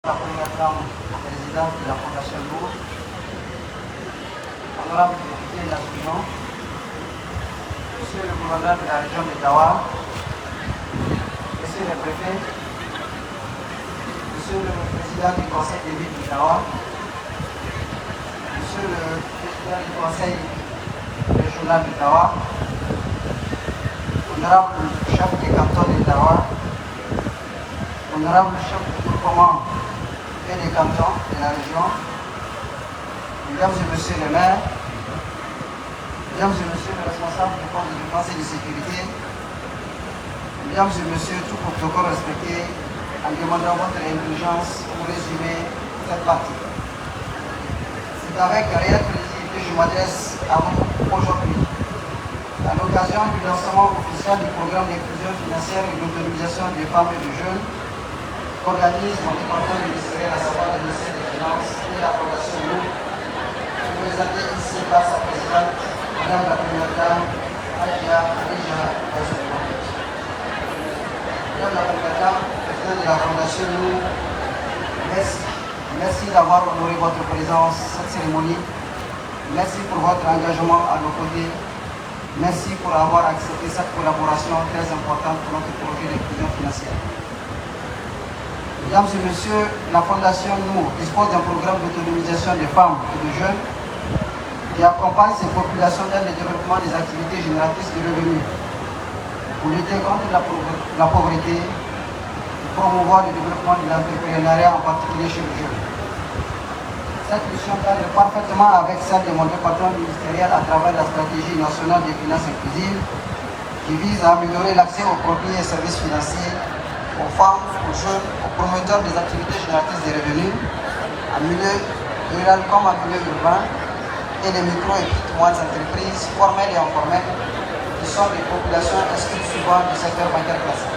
La première dame présidente de la Fondation Nour, honorable député national, monsieur le gouverneur de la région de Tawa, monsieur le préfet, monsieur le président du conseil de ville de Tawa, monsieur le président du conseil régional de Tawa, honorable chef du canton de Tawa, honorable chef du groupement et des cantons de la région, mesdames et messieurs les maires, mesdames et messieurs les responsables du corps de défense et de sécurité, mesdames et messieurs, tout protocole respecté, en demandant votre indulgence pour résumer cette partie. C'est avec réel plaisir que je m'adresse à vous aujourd'hui, à l'occasion du lancement officiel du programme d'inclusion financière et d'autonomisation des femmes et des jeunes, qu'organise mon département ministériel, à savoir le ministère des Finances et la Fondation Nour, je vous présente ici par sa présidente, Madame la Première Dame, Adja Adja Bazouma. Madame la Première Dame, présidente de la Fondation Nour, merci d'avoir honoré votre présence cette cérémonie. Merci pour votre engagement à nos côtés. Merci pour avoir accepté cette collaboration très importante pour notre projet d'inclusion financière. Mesdames et messieurs, la Fondation Nour dispose d'un programme d'autonomisation des femmes et des jeunes qui accompagne ces populations dans le développement des activités génératrices de revenus pour lutter contre la pauvreté et promouvoir le développement de l'entrepreneuriat, en particulier chez les jeunes. Cette mission cadre parfaitement avec celle de mon département ministériel à travers la stratégie nationale des finances inclusives qui vise à améliorer l'accès aux produits et services financiers aux femmes, aux jeunes, aux promoteurs des activités génératrices de revenus, en milieu rural comme en milieu urbain, et les micro et petites moyennes entreprises formelles et informelles, qui sont des populations exclues souvent du secteur bancaire classique.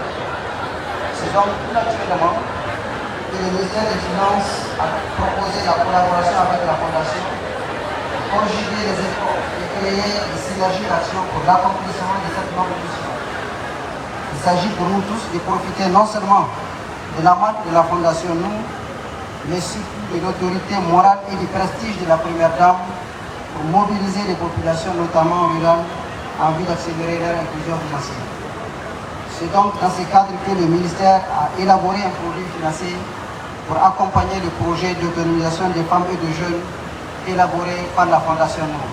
C'est donc tout naturellement que le ministère des Finances a proposé la collaboration avec la Fondation pour conjuguer les efforts et créer des synergies d'action pour l'accomplissement de cette noble mission. Il s'agit pour nous tous de profiter non seulement de la marque de la Fondation Nour, mais surtout de l'autorité morale et du prestige de la Première Dame pour mobiliser les populations, notamment rurales, en vue d'accélérer leur inclusion financière. C'est donc dans ce cadre que le ministère a élaboré un produit financier pour accompagner le projet d'autonomisation des femmes et des jeunes élaboré par la Fondation Nour.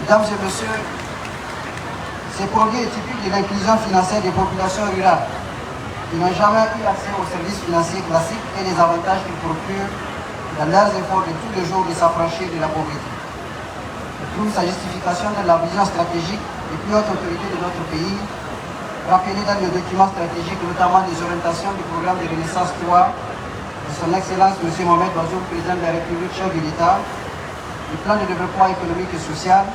Mesdames et messieurs, ce produit est typique de l'inclusion financière des populations rurales qui n'ont jamais eu accès aux services financiers classiques et les avantages qu'ils procurent dans leurs efforts de tous les jours de s'affranchir de la pauvreté. Il trouve sa justification dans la vision stratégique des plus hautes autorités de notre pays, rappelée dans le document stratégique, notamment les orientations du programme de Renaissance 3 de son Excellence M. Mohamed Bazoum, président de la République, chef de l'État, le plan de développement économique et social,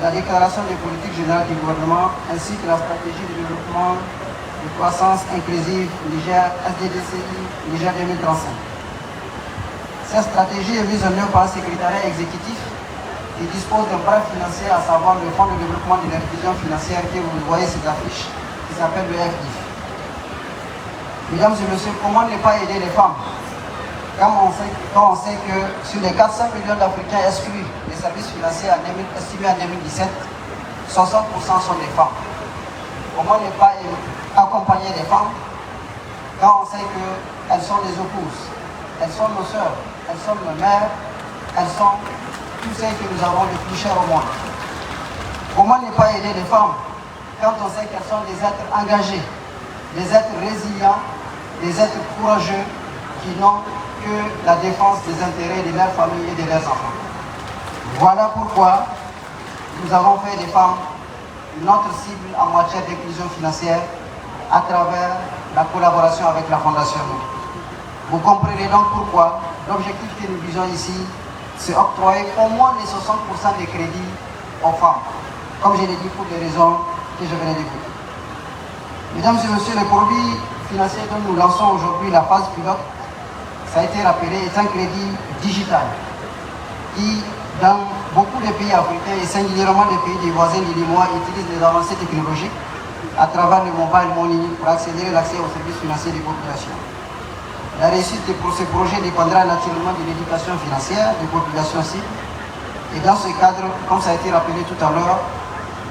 la déclaration des politiques générales du gouvernement, ainsi que la stratégie de développement de croissance inclusive Niger SDDCI Niger 2035. Cette stratégie est mise en œuvre par un secrétariat exécutif qui dispose d'un bras financier, à savoir le Fonds de développement de l'inclusion financière que vous voyez ces affiches, qui s'appelle le FDIF. Mesdames et messieurs, comment ne pas aider les femmes quand on sait que sur les 400 millions d'Africains exclus des services financiers estimés en 2017, 60% sont des femmes. Comment ne pas accompagner les femmes quand on sait qu'elles sont des épouses, elles sont nos sœurs, elles sont nos mères, elles sont tous celles que nous avons le plus cher au monde. Comment ne pas aider les femmes quand on sait qu'elles sont des êtres engagés, des êtres résilients, des êtres courageux qui n'ont que la défense des intérêts de leur famille et de leurs enfants. Voilà pourquoi nous avons fait des femmes notre cible en matière d'inclusion financière à travers la collaboration avec la Fondation Nour. Vous comprenez donc pourquoi l'objectif que nous visons ici, c'est octroyer au moins les 60% des crédits aux femmes, comme je l'ai dit pour les raisons que je venais d'évoquer. Mesdames et messieurs, le produit financier dont nous lançons aujourd'hui la phase pilote, ça a été rappelé, est un crédit digital qui, dans beaucoup de pays africains et singulièrement les pays des voisins du Limois, utilisent les avancées technologiques à travers le mobile money pour accélérer l'accès aux services financiers des populations. La réussite de ces projets dépendra naturellement de l'éducation financière des populations cibles. Et dans ce cadre, comme ça a été rappelé tout à l'heure,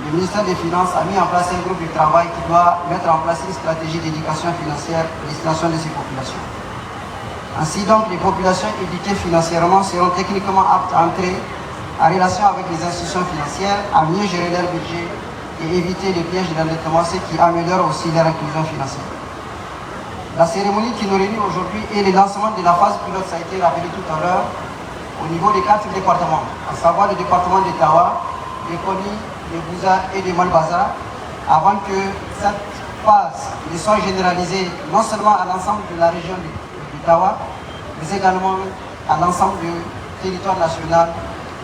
le ministère des Finances a mis en place un groupe de travail qui doit mettre en place une stratégie d'éducation financière à destination de ces populations. Ainsi donc, les populations éduquées financièrement seront techniquement aptes à entrer en relation avec les institutions financières, à mieux gérer leur budget et éviter les pièges de l'endettement, ce qui améliore aussi leur inclusion financière. La cérémonie qui nous réunit aujourd'hui est le lancement de la phase pilote, ça a été rappelé tout à l'heure, au niveau des 4 départements, à savoir le département de Tawa, de Koni, de Bouza et de Malbaza, avant que cette phase ne soit généralisée non seulement à l'ensemble de la région de Tawa, mais également à l'ensemble du territoire national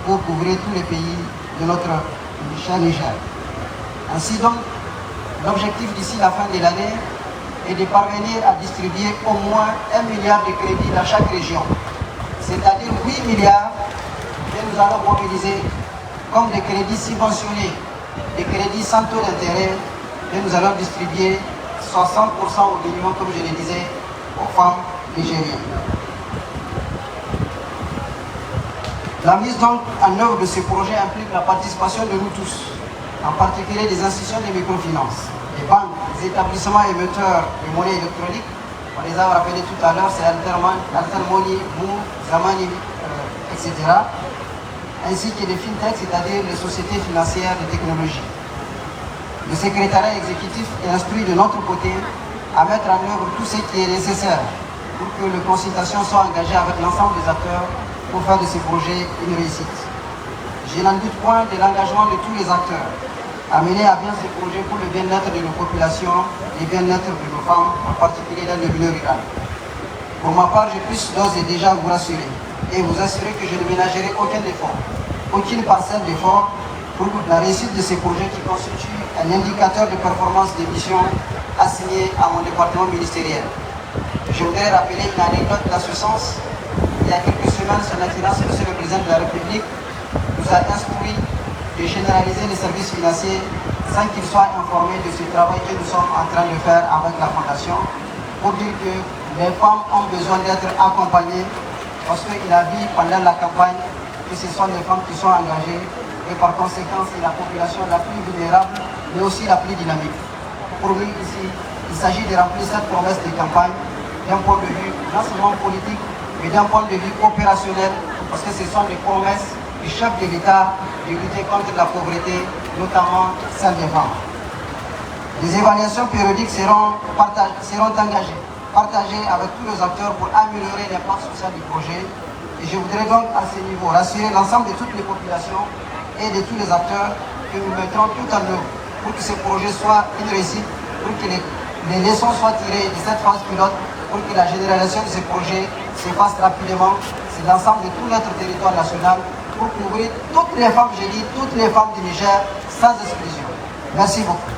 pour couvrir tous les pays de notre cher Niger. Ainsi donc, l'objectif d'ici la fin de l'année est de parvenir à distribuer au moins 1 milliard de crédits dans chaque région, c'est-à-dire 8 milliards que nous allons mobiliser comme des crédits subventionnés, des crédits sans taux d'intérêt, que nous allons distribuer 60% au minimum, comme je le disais, aux femmes nigériennes. La mise donc en œuvre de ce projet implique la participation de nous tous, en particulier des institutions de microfinance, des banques, des établissements émetteurs de monnaie électronique. On les a rappelés tout à l'heure, c'est Altermoney, Mou, Zamani, etc. Ainsi que des fintechs, c'est-à-dire les sociétés financières de technologie. Le secrétariat exécutif est instruit de notre côté à mettre en œuvre tout ce qui est nécessaire pour que les consultations soient engagées avec l'ensemble des acteurs pour faire de ces projets une réussite. Je n'en doute point de l'engagement de tous les acteurs à mener à bien ces projets pour le bien-être de nos populations et le bien-être de nos femmes, en particulier dans le milieu rural. Pour ma part, je puis d'ores et déjà vous rassurer et vous assurer que je ne ménagerai aucun effort, aucune parcelle d'effort pour la réussite de ces projets qui constituent un indicateur de performance des missions assignées à mon département ministériel. Je voudrais rappeler une anecdote dans ce sens. Il y a quelques semaines, son Excellence, Monsieur le Président de la République, nous a instruit de généraliser les services financiers sans qu'ils soient informés de ce travail que nous sommes en train de faire avec la Fondation, pour dire que les femmes ont besoin d'être accompagnées parce qu'il a vu pendant la campagne que ce sont les femmes qui sont engagées et par conséquent c'est la population la plus vulnérable mais aussi la plus dynamique. Pour nous ici, il s'agit de remplir cette promesse de campagne d'un point de vue non seulement politique mais d'un point de vue opérationnel parce que ce sont des promesses du chef de l'État de lutter contre la pauvreté, notamment celle des femmes. Des évaluations périodiques seront engagées, partagées avec tous les acteurs pour améliorer l'impact social du projet. Et je voudrais donc à ce niveau rassurer l'ensemble de toutes les populations et de tous les acteurs que nous mettrons tout en œuvre pour que ce projet soit une réussite, pour que les leçons soient tirées de cette phase pilote, pour que la généralisation de ce projet se fasse rapidement. C'est l'ensemble de tout notre territoire national pour couvrir toutes les femmes, j'ai dit, toutes les femmes du Niger, sans exclusion. Merci beaucoup.